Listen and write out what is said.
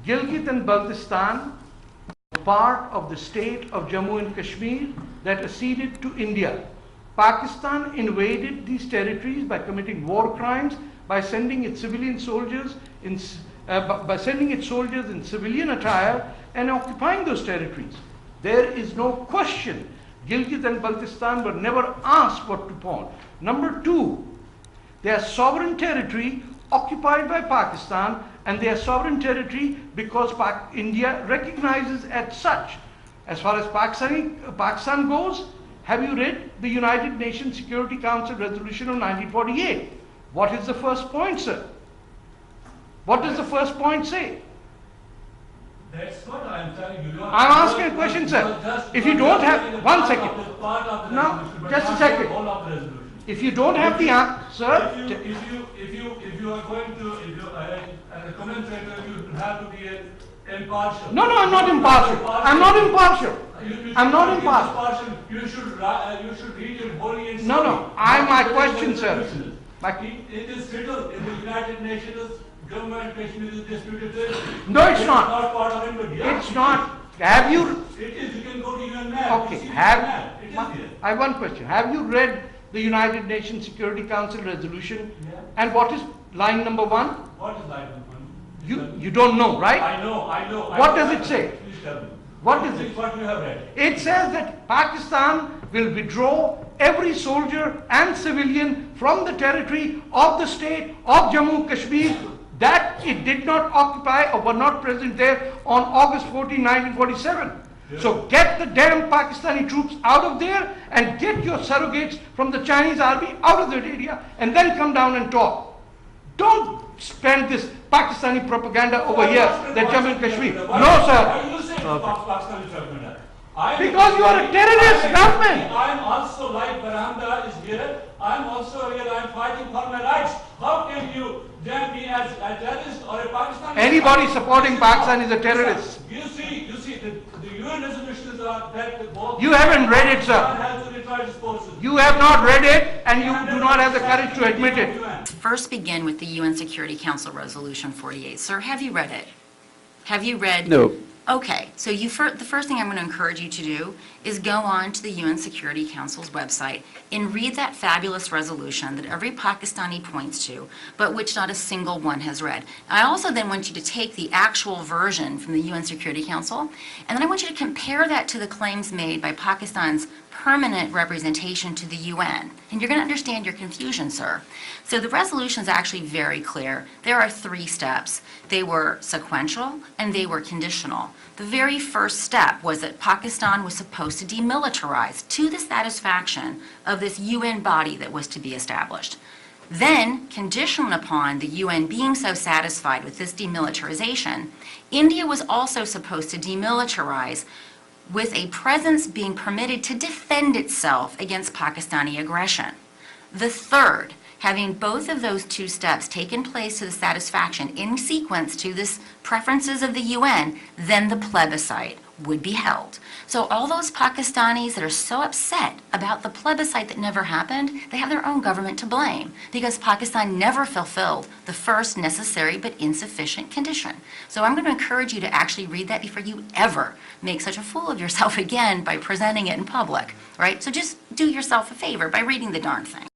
Gilgit and Baltistan were part of the state of Jammu and Kashmir that acceded to India. Pakistan invaded these territories by committing war crimes, by sending its civilian soldiers in civilian attire and occupying those territories. There is no question Gilgit and Baltistan were never asked what to pawn. Number two, they are sovereign territory occupied by Pakistan, and they are sovereign territory because India recognizes as such. As far as Pakistan goes, have you read the United Nations Security Council resolution of 1948? What is the first point, sir? What does the first point say? That's what I'm telling you. I'm asking a question, sir. If you don't have, one second. No, just a second. If you don't have the answer, sir. If you are going to, as a commentator, you have to be impartial. No, I'm not impartial. I'm not impartial. I'm not impartial. You should read your holy and No. My question, sir. It is written in the United Nations. Government Kashmir is disputed territory. No, it's not. Not part of India. It's not. Have you? It is. You can go to UN map. Okay. I have one question. Have you read the United Nations Security Council resolution? Yeah. And what is line number 1? What is line number 1? You don't know, right? I know. What does it say? Please tell me. What is it? What you have read. It says that Pakistan will withdraw every soldier and civilian from the territory of the state of Jammu and Kashmir that it did not occupy or were not present there on August 14, 1947. Yeah. So get the damn Pakistani troops out of there and get your surrogates from the Chinese army out of that area and then come down and talk. Don't spend this Pakistani propaganda over here that Jammu and Kashmir. No, sir. Why do you say Pakistani propaganda? Because you are a terrorist government. I am also, like Baranda is here, I am also here, I am fighting for my rights. How can you then be as a terrorist or a Pakistani? Anybody supporting Pakistan is a terrorist. You see, the UN resolutions are that both. You haven't read it, sir. You have not read it, and you do not have the courage to admit it. First begin with the UN Security Council Resolution 48. Sir, have you read it? Have you read? No. Okay, so the first thing I'm going to encourage you to do is go on to the UN Security Council's website and read that fabulous resolution that every Pakistani points to, but which not a single one has read. I also then want you to take the actual version from the UN Security Council, and then I want you to compare that to the claims made by Pakistan's permanent representation to the UN. And you're going to understand your confusion, sir. So the resolution is actually very clear. There are 3 steps. They were sequential and they were conditional. The very first step was that Pakistan was supposed to demilitarize to the satisfaction of this UN body that was to be established. Then, conditional upon the UN being so satisfied with this demilitarization, India was also supposed to demilitarize with a presence being permitted to defend itself against Pakistani aggression. The third, having both of those 2 steps taken place to the satisfaction in sequence to this preferences of the UN, then the plebiscite would be held. So all those Pakistanis that are so upset about the plebiscite that never happened, they have their own government to blame because Pakistan never fulfilled the first necessary but insufficient condition. So I'm going to encourage you to actually read that before you ever make such a fool of yourself again by presenting it in public, right? So just do yourself a favor by reading the darn thing.